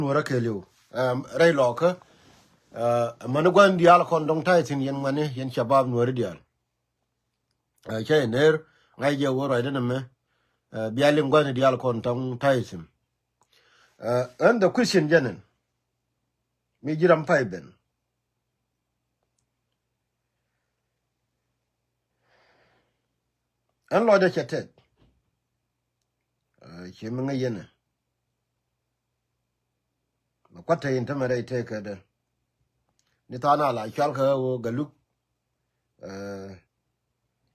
Nuer Kelly. Ray Locker. Managwan dial con dong tai tin yen money yen shabab Nuer dial. Chay ner ngai je wo right na me. Bialim gwan dial con dong tai tin. And the Christian jenen. Mi jiram pai ben. An lo de chatet. Chimenga yene. Makwata yin tamare take de. Ni tana la chalka wo galuk.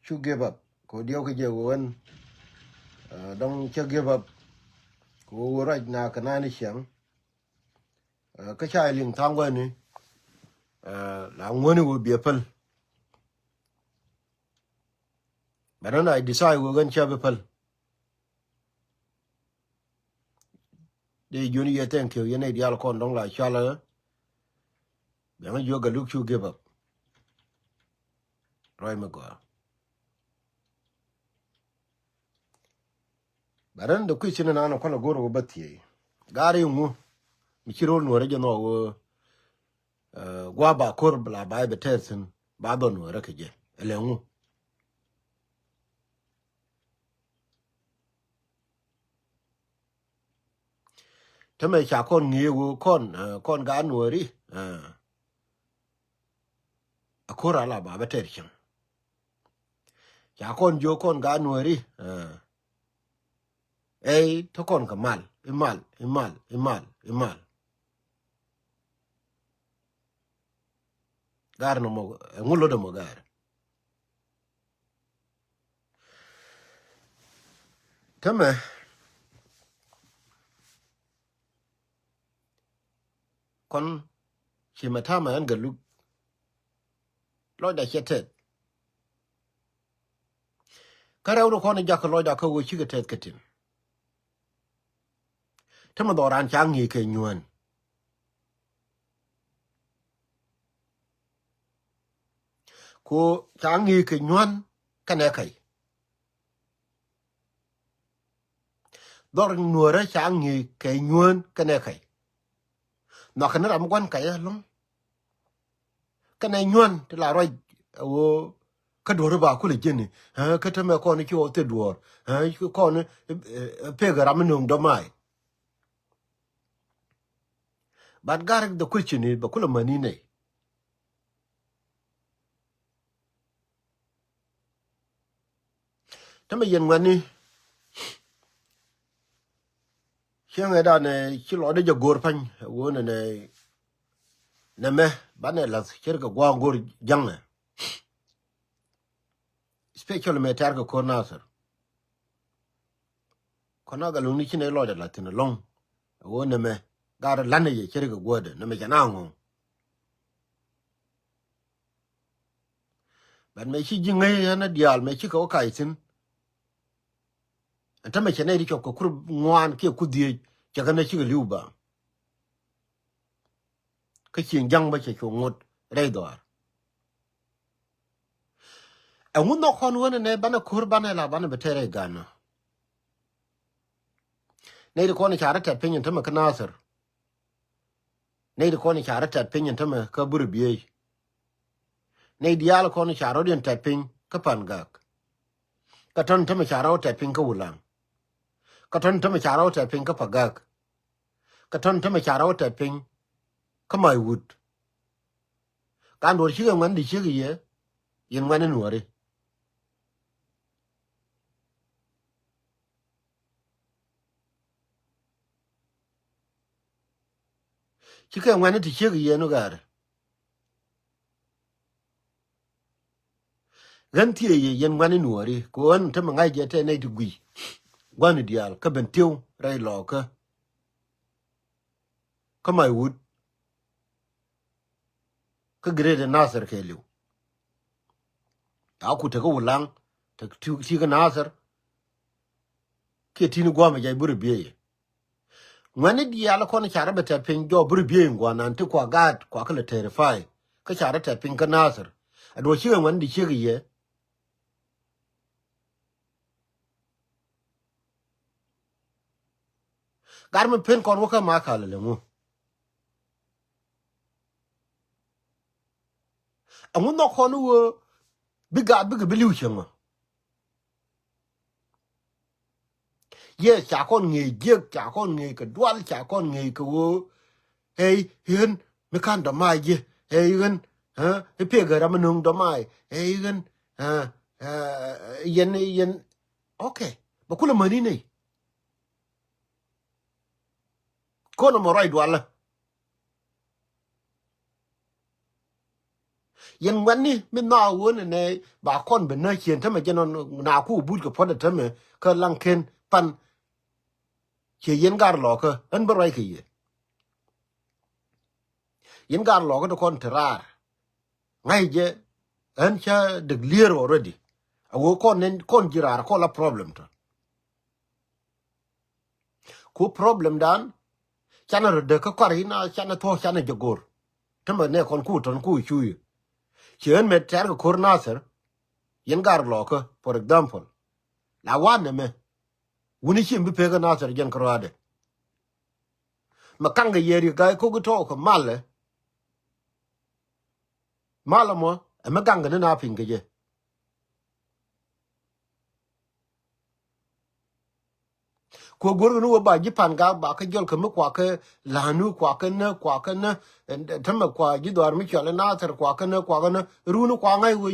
Chu give up. Ko dio ke je won. Dong che give up. Ko right na kanani siang. Ka chai ling tangwa ni. La ngoni will be a pel. But then I decide we're going to have a pel. The junior thank you. You need the alcohol don't like Charlotte. Then you go look you give up. Right, my God. But then the question and I'm going to go to Batia. Gary Mu, Michiro Norregano, Guaba Corbla by the Tesson, Babon or Rekaje, Elemu. Tame Chacon Niu con Ganwari, a Corala Baba Tertian. Chacon Jo con Ganwari, Tokon Kamal, Imal. Garno mo, Mulo de Mogar. Tame, con Chimatama and Galuk, Lord, I chatted. Carao con a Jacaloida with Chigatet Katin. Tamador and Changi Ken Yuan. Ko Changi Ken Yuan, Kanekai. Dor Nuera Changi Ken Yuan, Kanekai. Knockanaram one Kaya long. Can I yuan till I write o Kadoraba Kulijini, Katama Cornico the door, you could call it Pegaraminum Domai. But Garrick the question is Bakula Manine. Tamayan money, Shang Edan a chilo de Gorpan, one and a Neme, Banelas, Cherka Guangur Younger. Special metarga cornaser. Conaga Lunichin a lawyer Latin alone. A one me, got a lana Cherka word, Namajanango. But may she jing and a dial, may she go kaisin. And Tamachanedi of Kukuan Kikudi, Jaganachi Luba. Kitchen young Bachi Mot, radar. And would not con one and a banner Kurbana Labana Betere Ghana. Nay the corner charata opinion to Macanather. Nay the corner charata opinion to Kaburi. Nay the alcorn charodian tapping Kapangak. Katon Tamacharo tapping Kawulang. Katon Tamacharo tapping Kapagak. Katon Tamacharo tapping Kamai wood. Can't what sugar when the sugar ye in one and worry. Chicken when it sugar ye no gar. Gantia ye yen one and worry, go on Tamangai get a native gui. One ideal, Cabentil, Ray Locker. Kamai wood. Great and Nasser Kelu. I could go long, take 2 chicken Nasser. Kitty Guama Jaburi. When it the Alacon Charabet tapping your Burbian one and took a guard, quackle terrify. Cachara tapping Canasser. And was here when the sugar ye. Garment pin con worker Markale. amun no kono wo biga biliu chama ye cha kon nge je cha kon nge ka dwal cha kon nge ka wo hey hen me kan da mai je hey hen ha e pe ga ram nung da mai hey hen ha yen okay ba kula mani ne kono mo rai dwala yen wani mi na wo ne ba kon be na chien tama jenon na ku bu ko poda tama ka lanken pan che yen gar lo ka an barai ke ye yen gar lo ka kon trar ngai je an cha de clear already awo kon nen kon jirar ko la problem to ku problem dan chana de ka kar ina chana to chana jogor tama ne kon ku ton ku chu chen me tar ko nasser yen gar lo ka for example la wan me wuni chim bi pe ga nasser jen krade makanga yeri ga ko to ko malamo e maganga ne na pinge je ko gor no ba ji pan ga ba ka jol ko kwa ka lanu kwa ka na tama kwa ji dwar mi chale na ter kwa na ru no kwa ngai wo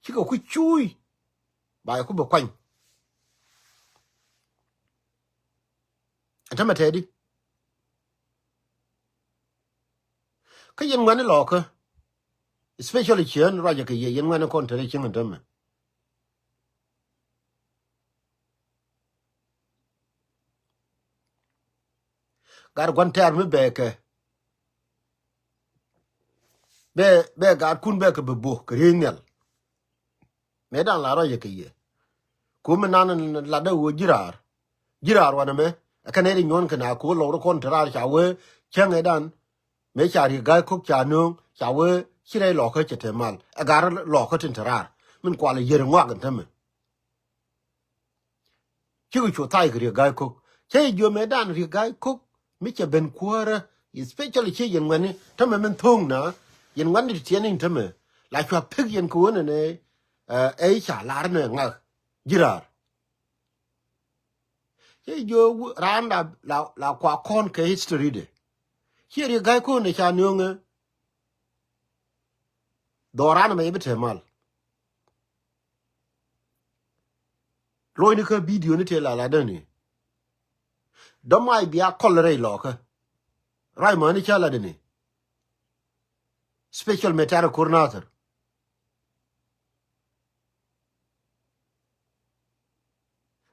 chi ku chui ba ku ba kwan tama tedi ka yen ngane lo ka especially chen ra ja ka ye yen ngane kon tere chen ndam gar gon ter mi be gar kun be ka be bo ka rinel me dan la ra ja ka ye ku me nan la da wo jirar wana me ka ne ri nyon ka na ko lo kon tra cha we chen edan me cha ri ga ko cha no cha we chi rai lo ka che te mal gar lo ka tin tra min kwa le yer ngwa kan tam chi ku chu tai ri ga ko che jo me dan ri ga ko mi che ben kwara especially che yen ngani tam men thong na yen ngani ti yen tam la chwa pig yen ko ne e cha la ne nga jirar che jo ran la kwa kon ke history de chi ri ga ko ne cha no nge do ran me be te mal loy ni ka video ni te la da ni do mai bia kol re lo ka rai ma ni cha la de ni special meter coordinator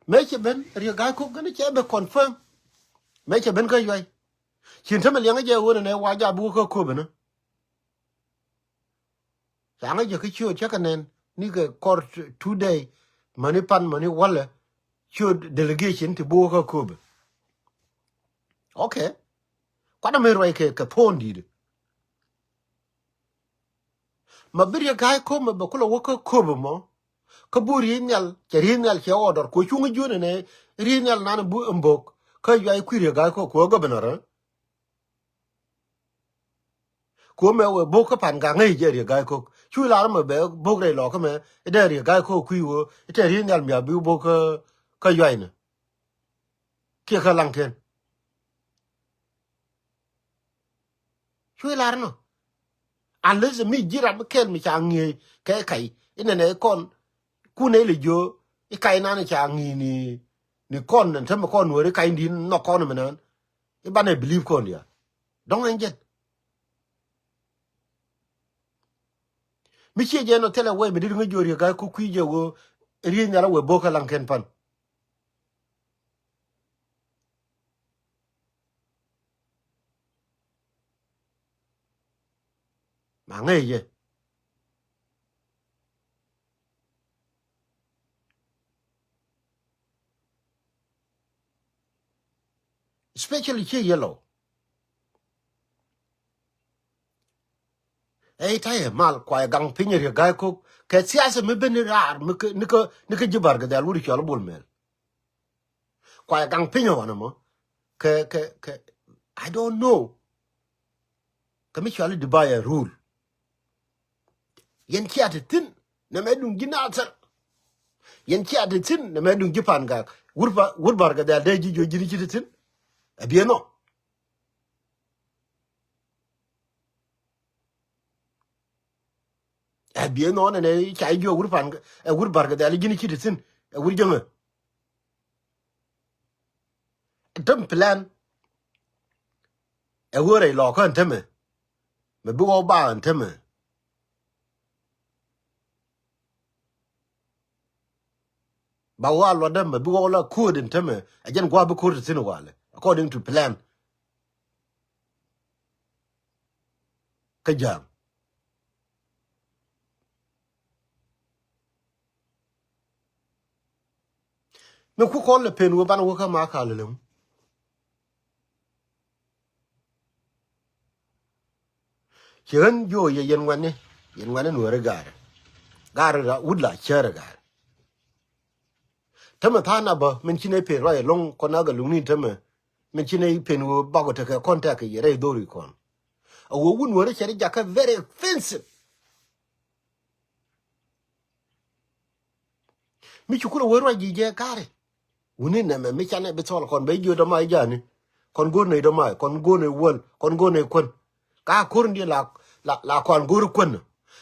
me che ben ri ga ko gani che be confirm me che ben ka yoy chin ta me yang je wo ne wa ja bu ko be na yang je ki chu che ka nen ni ga kor 2 day mani pan mani wala chu delegation to bu ko be okay kwa da me roi ke ka pon di ma bir ya ga ko ma ba ko wo ko be mo ka bu rinal che rinal che order ko chu ngi jone ne rinal nan bu mbok ka yoy ku ri ga ko go be na ko me we bo ka pan ga ngai je ri ga ko chu la me be bo re lo ka me de ri ga ko ku wo te ri nyal mi abi bo ka yai ne ke ka lang ken chu la no unless mi jira be ken mi cha ngi ke kai ine ne kon ku ne le jo i kai na ne cha ngi ni kon ne te me kon wo ri kai din no kon me nan i ba ne believe kon ya don nge mi che je no tele we mi dir ngi jo ri ga ko ku je wo ri nyala we bo ka lang ken pan ma ngai je especially che yellow ei tai mal kwa gang pinye ri ga ko ke siasa me ben rar me ke jibar ga dal wuri chol bul mel kwa gang pinye wana mo ke I don't know ke mi chol dubai rule yen chi atin na medun ginalsar yen chi atin na medun gipan ga wurbar ga da ji jo jini chi tin abieno ne chai jo wurbar ga da jini chi tin wurjanga dum plan wore lo kan teme me bu ba an teme ba wa lo dem me bu la kudin teme ajen gwa bu kur tin wale according to plan ka jam me ku ko le pen wo ban wo ka ma ka le chen jo ye yen wane Nuer gar ra udla chere gar teme thana ba men chine pe ra long kona ga lungni teme men chine pen wo ba go te ka contact ye re dori kon a wo wun Nuer chere jaka very offensive mi chukuro wo ra ji je gare uni na me chane be tol kon be jo do mai jani kon go ne do mai kon go ne wol kon go ne kon ka kurndi la kon guru kon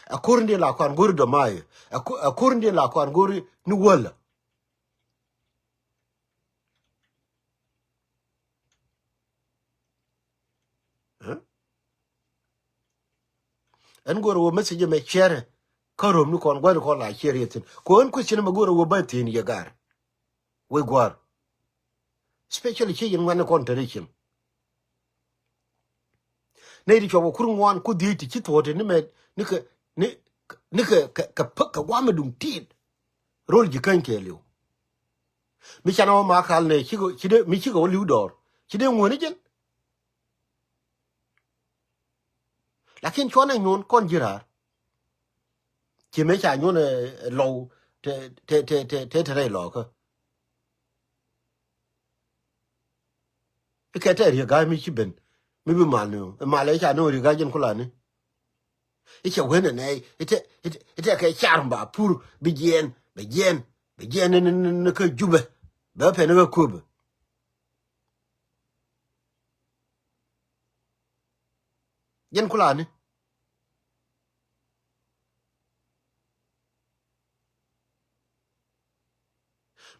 a kurndi la kon guru do mai a kurndi la kon guru ni wol en goro wo message me share karom ni kon gwal ko la share yetin ko en question ma goro wo batin ye gar we gwar especially che yin wan contradiction ne di chobo kurun wan ku di ti to ni me ni ka ni ka wa ma dum tin rol ji kan ke liu mi chana ma kal ne chide mi chigo liu dor chide ngoni jen lakin chona nyon kon jirar chi me cha nyon low te re lo ko ke te ri ga mi chi ben mi bi mal no ma le cha no ri ga jen kula ni che wene ne ite ke charmba pur bi gen ne ke jube ba pe ne ko be jen kula ni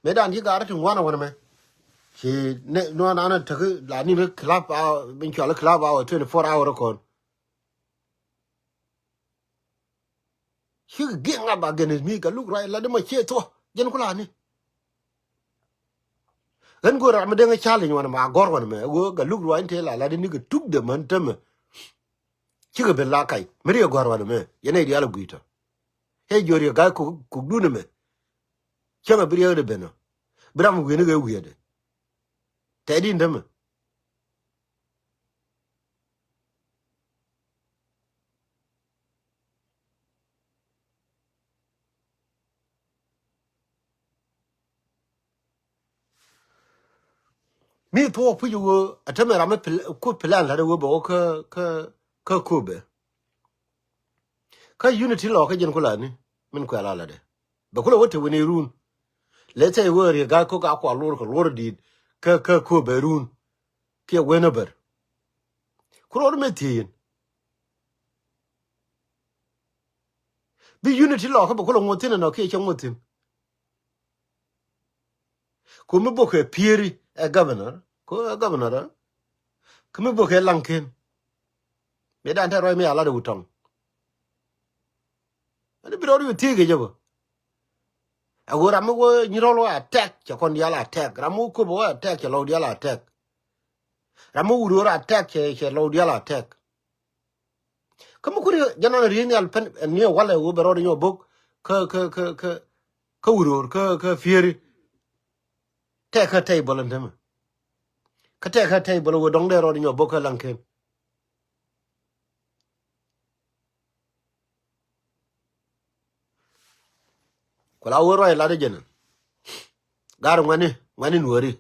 me dan ji ga ra tun wana me chi ne no na na te la ni club a bin chola club a 24 hour kon chi ge nga ba gen mi ka luk rai la de ma che to jen kula ni en go ra me de nga challenge wana ma gor wana me go ga luk rai te la de ni ga tuk de man te me chi ga be la kai me ri gor wana me yene di ala guito he jori ga ku du ne me che ma bi de be no bram wi ne ga wi de te di ndem mi to pu ju atame ra me ku plan la de wo bo ka ku be ka unity lo ka jen kula ni min ko ala de ba kula wote woni run le tay wori ga ko ga ko lor di ka ku be run ke wena ber kuro me tin bi unity lo ka ba kula ngotin no ke chen ngotin ko me bo ke pieri e governor ko governor ko me bo ke lanken me dan ta roi me ala de utong ani bi ro yu ti ge jabo agora mo ni ro lo attack cha kon yala attack ramu ko bo attack cha lo yala attack ramu uro attack che lo yala attack kamu kuri jana na rini al pen ni wala wo bero ni bok ka uro ka fieri te ka table ndem ka te ka table wo dong de ro ni bok lanken ko la wo ro la de jena gar ngani Nueri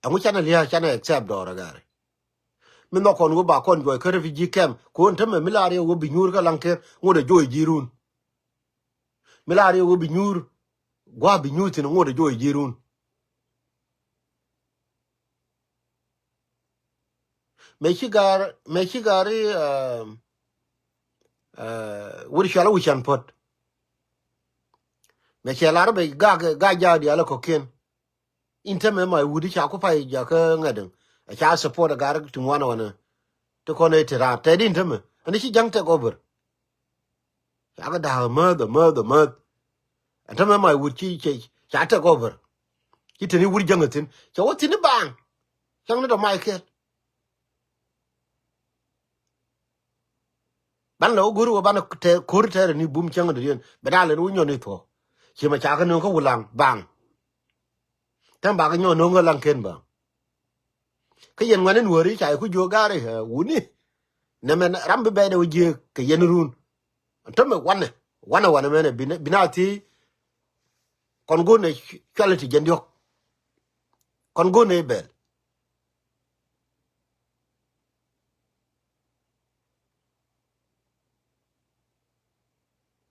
amu chana liya chana accept do ra gar mi no kon go ba kon go ke refugee camp ko nteme milare wo bi nyur ka lanker ngode joy jirun milare wo bi nyur gwa bi nyur tin ngode joy jirun me shigari wuri shala wishan pot me shala be ga ja di ala koken inteme mai wudi cha ko pai ja ka ngaden a cha support gar tun wana to kone tira te din teme ani shi jang te gober aga da mother atame mai wuchi che cha te gober kitini wuri jangatin cha wotini bang chang no mai ke ban lo guru ban te kur te ni bum chang de yen badale no nyo ni to chi ma cha ka no ko wulang bang tam ba ga nyo no ngalang ken ba ke yen ngane wori cha ku jo gare wuni ne men rambe be de wuje ke yen run atame wana mene binati kon go ne quality jendiok kon go ne bel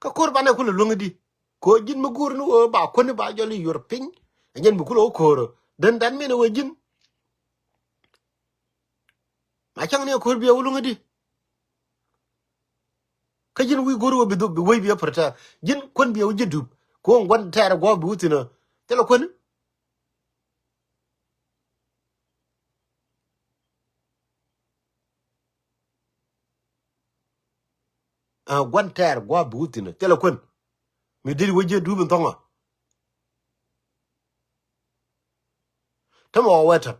ka kur bane kulu lungi di ko jin mu gur nu ba ko ni ba joli yor pin nyen bu kulo ko den dan mene we jin ma chang ne kur bi ulungi di ka jin wi guru bi du bi we bi aperta jin kon bi uje dub ko ngon tare go bu tina tele kon gon tare go bu tina tele kon mi diri weje dub ntonga tamo weta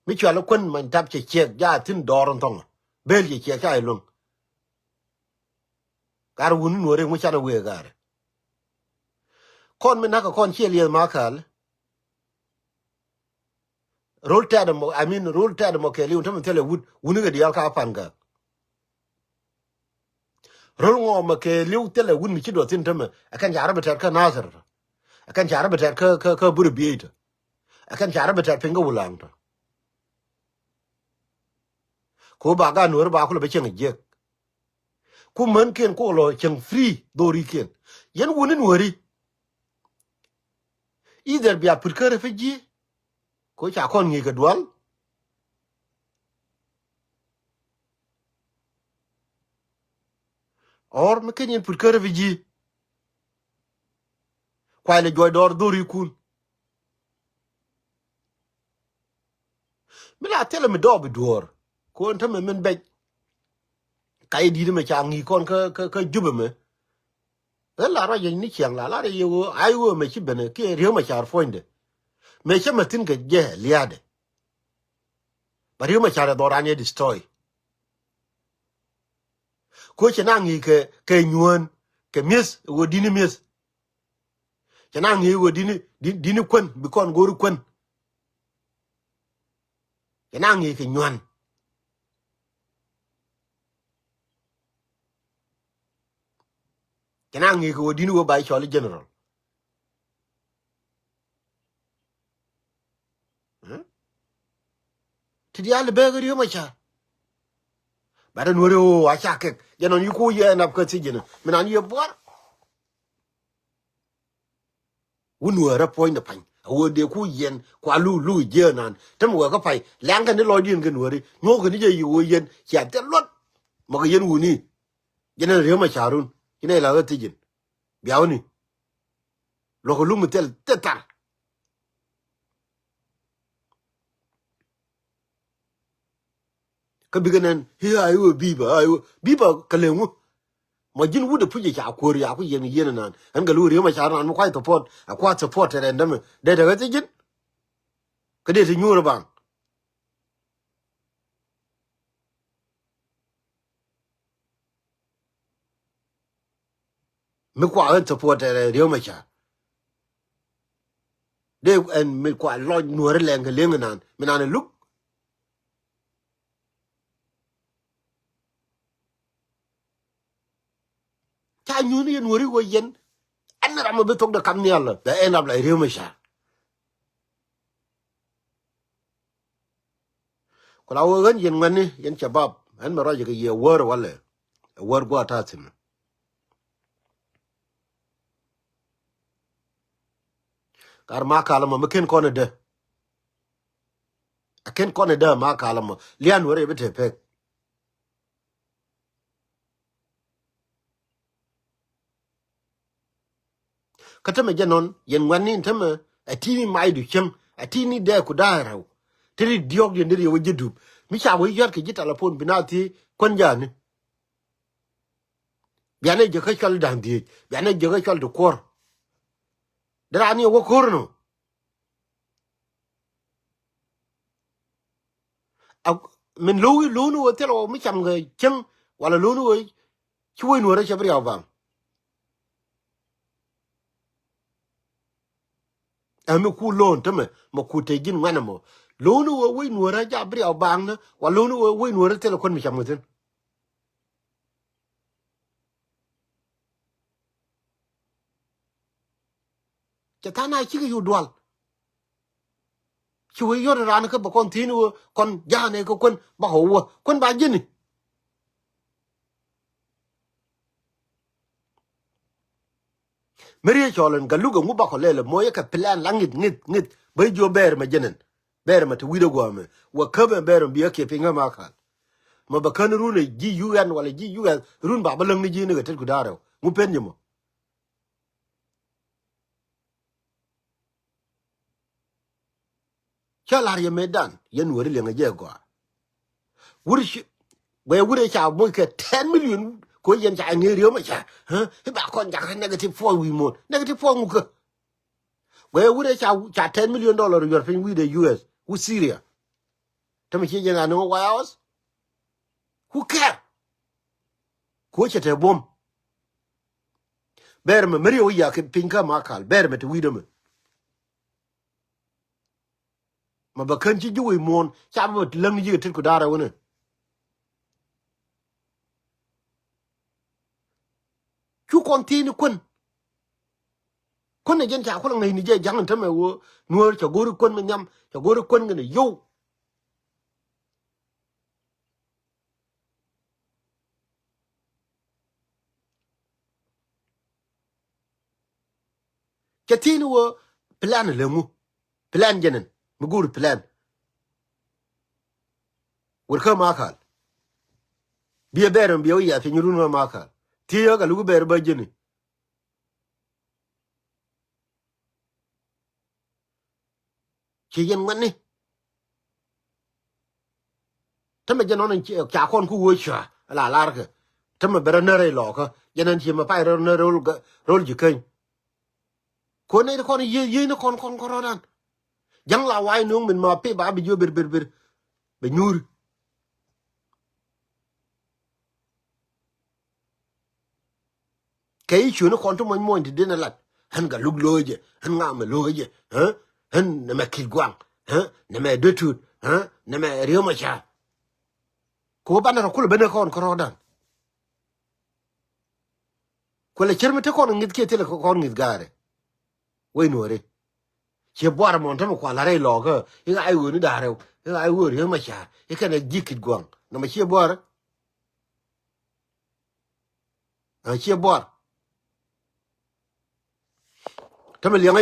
mi chala kon man tap che che ja tin dor ntonga bel che che kai lung kar wunu no re mu chana we gar kon mi naka kon che liel makal rol tade mo I mean rol tade mo ke li untam tele wud wunu ga dial ka panga rol ngo ma ke li tele wud mi chido tin tama akan jara betar ka nazar akan jara betar ka buru bieta akan jara betar pinga wulang to ko ba ga nur ba ko be chen je ku man ken ko lo chen free dori ken yen wunin wori either bi apur ka refugee ko cha kon ngi ga dwal or me ken yen pur ka refugee kwa le joy dor dori kun mi la tele mi do bi dor ko ntame men be kay di me cha ngi kon ka jube me la ra yin ni chiang la re yo ai wo me chi bene ke rio ma char fonde me che ma tin ke je liade ba rio ma char do ranye destroy ko che na ngi ke nyuon ke mis wo dini mis che na ngi wo dini kwen bi kon goru kwen che na ngi ke nyuon che na ngi ko dini wo bai choli general ti dia le be rio ma char ba de no re o a cha ke je no yu ko ye na ko ti je no me na ye bor wunu ra point na pan wo de ku yen kwa lu je nan tem wo ka pai lang kan lo din kan wori no kan je yu yen ya te lot mo yen wuni jena re ma charun ina la ga tijin biawni lo ko lumu tel tetar ka biganen hi ayo biba kalengu mo jin wude puje cha ko ya ku yen nan an ga lu re ma charun an kwai to pot akwa support re ndam de ga tijin ka de ti nyuro bang mi kwa an support re ma charun de en mi kwa lo nuore lenga lenga nan mi nan luk ta nyuni en wori wo yen an ram be tok da kam ni alla da en ab la rew ma sha ko la wo gan yen ngani yen chabab an ma roje ke ye wor wala wor go atatin kar ma kala ma ken kono de aken kono de ma kala ma lian wore bete pe kata me janon yen ngani ntama atini mai du chem atini de ku daraw tri diog ye ndiri wo jedu mi cha wo yor ke jita la pon binati kon jani biane je ka chal dan di biane je ka chal du kor darani wo korno min lo no wo telo mi cham ga chem wala lo no wo chwe no ra chabri awang ami ku lon tama ma ku te gin ngana mo lo no wo no ra jabri awang na wala lo no wo no ra telo kon mi cham ngten cha tana chi yu dwal chwe yor ran ka ba kon tinu kon jane ko kon ba ho kon ba jini Maria Cholan Galuga Mubako Lele, Moyaka plan langit nit, by your bear majenen, bear mat widow woman, were cover bear and be a keeping a marker. Mabakan rune GUN while a GUN run babalang ni jino at Gudaro, Mupenimo. Shall are you made done? Yen were really a jaguar. Would she where would a child make 10 million? Koyan Chinese, huh? About contact negative 4 we more, negative 4 muka. Where would a child $10 million you're paying with the US, with Syria? Tamichi, I know why else? Who care? Coach at a bomb. Bear me, Mario Yak, Pinka Makal, bear me to Widom. Mabakanji do we mourn, Sabbath lung you to Kudara winner. You continue kun. Kun again, Chakulang in the young and Tama, Nuer, Chaguru Kun, Chaguru Kun, and yo. Chatinu plan lemu, plan Jenin, Mugur plan. Will come Makal. Be a bear and be a yaf in your room, Makal. Tia, a little bear by Jenny. Chicken money. Tamajan and Chakon who wisha, a la larga. Tama beranere locker, Janan Chima Pyro roll you can. Kone the corner ye no con coronan. Young la wine nung in my pay baby you benur. Kay you no quantum one more into dinner lad. Hanga look loye, and ngam a loye, huh? And Nema Kilguang, huh? Nema Dutu, huh? Nema Riomacha. Ko banner cool benacon coronan. Quella chermate and get kettle con with gare. We know it. She bought a mountain of qualare logger. I wouldn't darrow. I would hear my shot. You can a dick it gone. No, she bought and she bought. Tell me, young,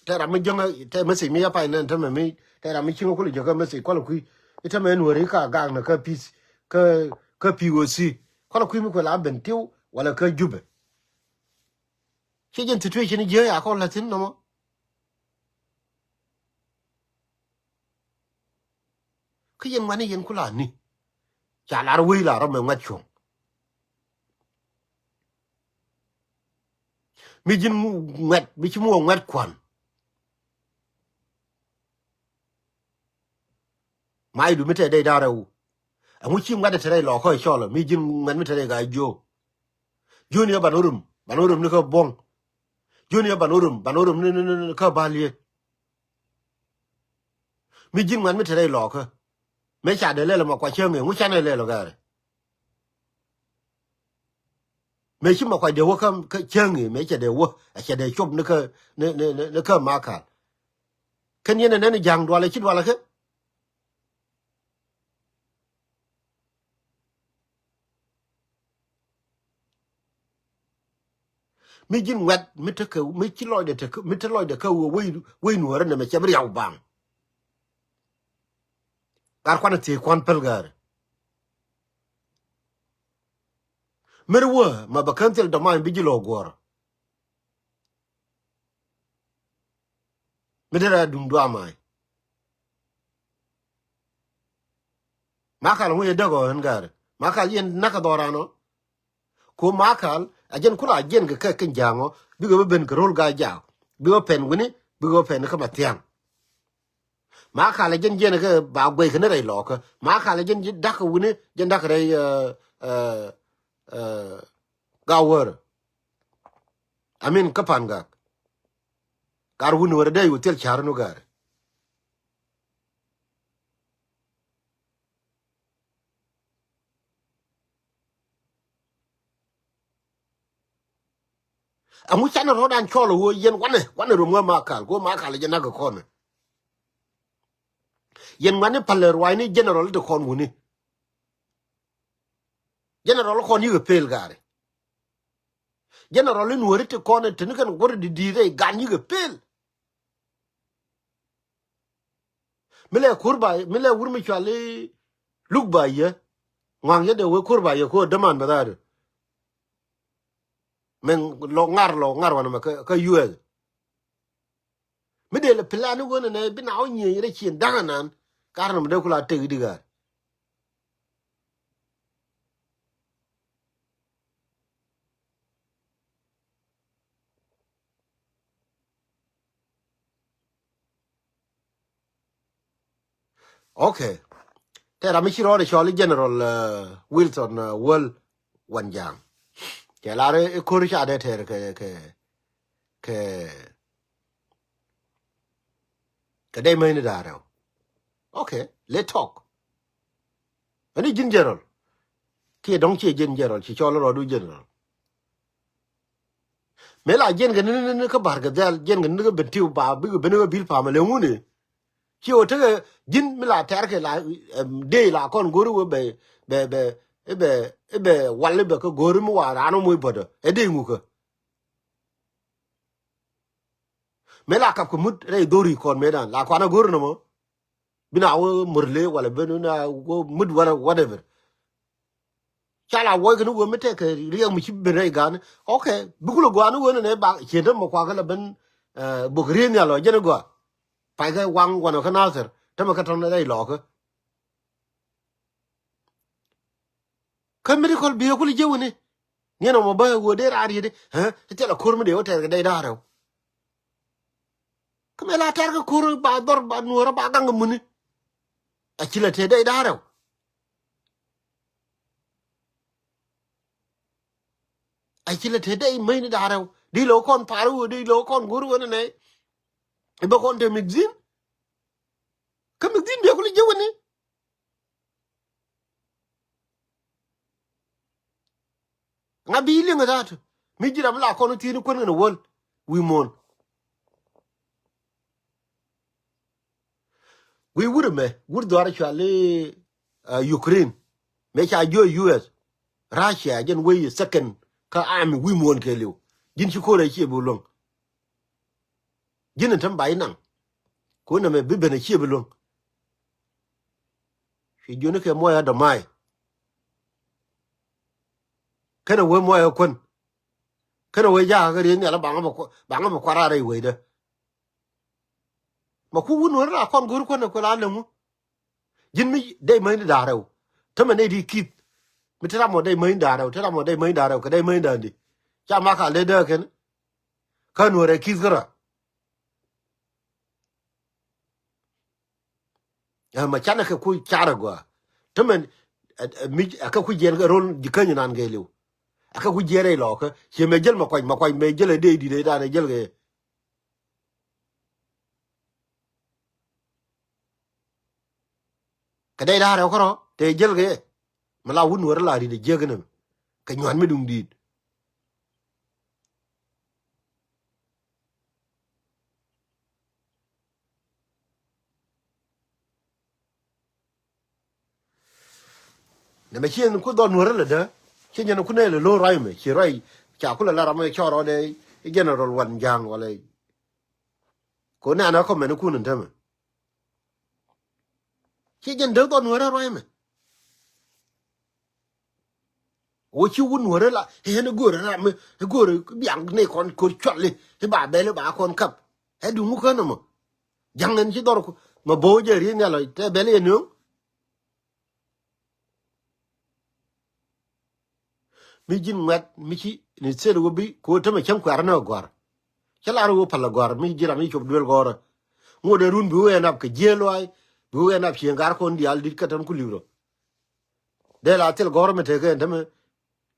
that I'm a young, tell me up and tell me that I'm a chingo college, messy, colloquy. It's a man who reka gang a piece, curpy will see. Colloquy will have been till while a cur jubber. She in situation in jail, I call Latin no more. Kiyan money in Kulani. Shall I will out of my macho? Mijin wet, which more wet quan. My do meter day daro. And which you got a today law, call Shaw, Mijin man meter guy Joe. Junior Banorum Nickel Bong. Junior Banorum no Cabalier. Mijin man meter law. Make out the lelum of Quachang, which I lelogare. Make him quite the welcome changi, make it the work, I said they chop the marker. Can you any young dwell a kid while I mi jin wet mi te ko mi ci loy de te mi te loy de ko we Nuer ne me chabri yaw bang gar kwana ti kwan pelgar merwa ma bakantel da man bijilo gor mi dara dum do amai makal mu yedago ngar makal yen naka dorano ko makal ajen kula ajen ga ka kan jango bigo ben rol ga jaw bigo pen wini bigo pen ka matiang makal ajen jen ga ba gwe kana rai loka makal ajen dak wini jen dak rai uh gawar amin kapanga gar wuni wara dai hotel charno gar amu chana rodan cholo wo yen wane rumwa makal go makal ajen naga kona yen wane paler wani general de kon wuni general kon yu pel gare general in worite kone tinikan gor di dire gan yu pel mile kurba mile wurmi chale luk ba ye ngang ye de we kurba ye ko daman badar men lo ngar wana ma ka yuel mi de le plan wona ne bina o nyi re chin danganan karnam de kula te diga okay te ra mi chiro de chole general Wilson Wall wanjang ke lare ko ri cha de te ke ke de mai ni daro okay let's talk ani jin general ke dong che jin general chi chole ro du general mela jen ga ne ka bar ga dal jen ga ne ga betiu ba bi ga bene bil pa ma le ngune chi o te jin mela ter ke la de la kon goru be be walle be ko goru mu wa anu mu bodo e de ngu ko mela ka ko mut re dori kon medan la ko na goru no mo bina wo murle wala benu na go mut wala whatever chala wo ga no me te ke riya mu chi be re gan okay bu ko go anu wo ne ba chen mo kwa ga la ben bu grin ya lo jen go phải cái quăng qua nó cái nào thôi thế mà cái thằng này lọ cái mấy con bia cũng đi chơi nè nghe nó mà bao vừa để ra đi đấy hả thế là khur mới đều thế cái đây đó đâu cái mấy là thế cái khur bà đor bà nuôi bà găng cái mình à chỉ là thế đây đó đâu à chỉ là thế đây mấy nó đó đâu đi lỗ con paru đi lỗ con guru này này bà con thì mình zin cái mình zin bia cũng đi chơi nè ngã bi liền cái đó mình chỉ làm là con thì nó quên cái wall we mon we would do actually Ukraine make a US Russia jen we second ka army we mon ke liu jin ci ko re ci bu long jin tan bay nang ko na me bibbe na ci bu long fi joni ke moya da mai kana we moya kon kana we ja ga re ne la banga ma kwara re we de ma ku wonu ra kon gur kon ko la lamu jin mi de mai da rew tama ne di kit mi tara mo de mai da rew tara mo de mai da rew ka de mai da ndi cha ma ka le de ken kan wore kit gara ma chana ke ku chara go tama mi aka ku jen ga rol jikanyu nan ge liu aka ku jere lo ka che me jel ma kwa me jel de di de da ne jel ge ka de da rew ko te jel ge mala wun wor la ri de jegnam ka nyan me dung di ne me chen ku don wor la da che nyan ku ne le lo rai me che rai cha kula la ram cho ro de general wan jang wala ko na na ko men ku nun tama chi jen de don wora ro me o chi wun wora la he ne gore na me gore biang ne kon ko chole he ba be le ba kon kap he du mu ko no mo jang nen chi dor ko ma bo je ri ne lo te be le nu mi jin mat mi chi ni se ro bi ko tama chem kwar na gor chala ro pa la gor mi jira mi chob duel gor ngo de run bi we na ke je loy bi we na chi ngar kon dial dit katam ku libro de la tel gor me te ke ndame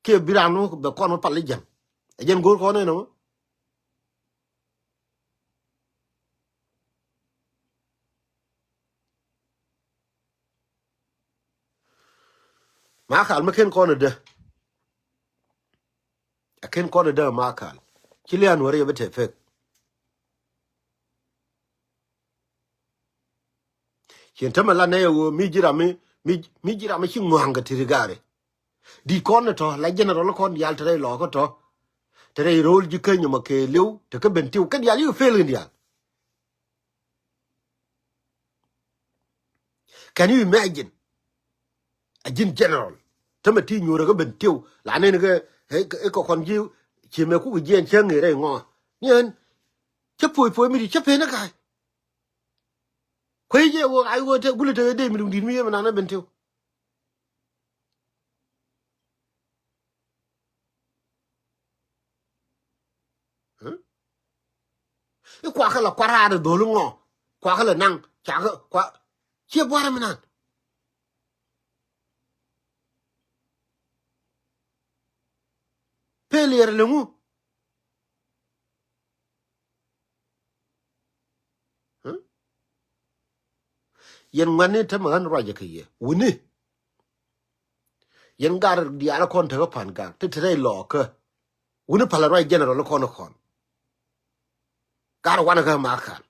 ke biranu be kon pa le jang jen gor ko ne no ma khal ma ken ko ne de a ken ko ne de ma khal kilian wore be te fe chen tama la ne wo mi jira mi chi ngwanga tirigare di kon to la general kon dial tre lo ko to tre rol ji ken ma ke lew te ke ben tiu ken dial yu fel dial can you imagine a jin general tama ti nyura ga ben tiu la ne ga e ko kon ji chi me ku gen chen ne re ngo nyen che poi mi di che pe na kai kwe je wo ai wo te gulu te de mi dum di mi ma na ben tiu e kwa kala kwara do lu ngo kwa kala nang cha ga kwa che bo ra mi nan pe le le ngu yen ngane te ma an raja ke ye wuni yen gar di ala kon te pan ga te lo ke wuni pala roi general kon gar wana ga ma kan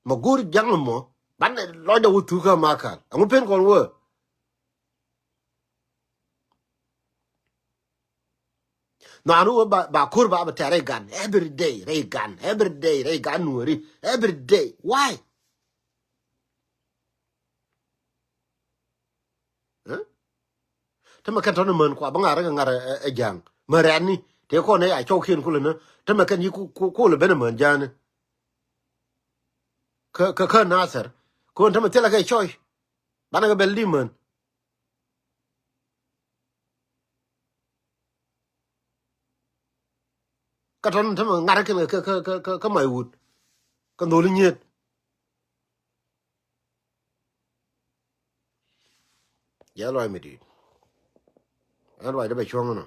ma gur jang mo ban lo da wutu ga ma kan amu pen kon wo na anu ba kur ba tare gan every day re gan nuri every day why huh? Te ma kan ton men kwa ba ngara ngara e jang ma rani te ko ne a chokien kula ne te ma kan yi ku le ben men jan ka nasar ko te ma tela ga choy bana ga beldi men ka ton te ma ngara ke ka mai wut ka no linyet ya lo mi di an wa de ba chong no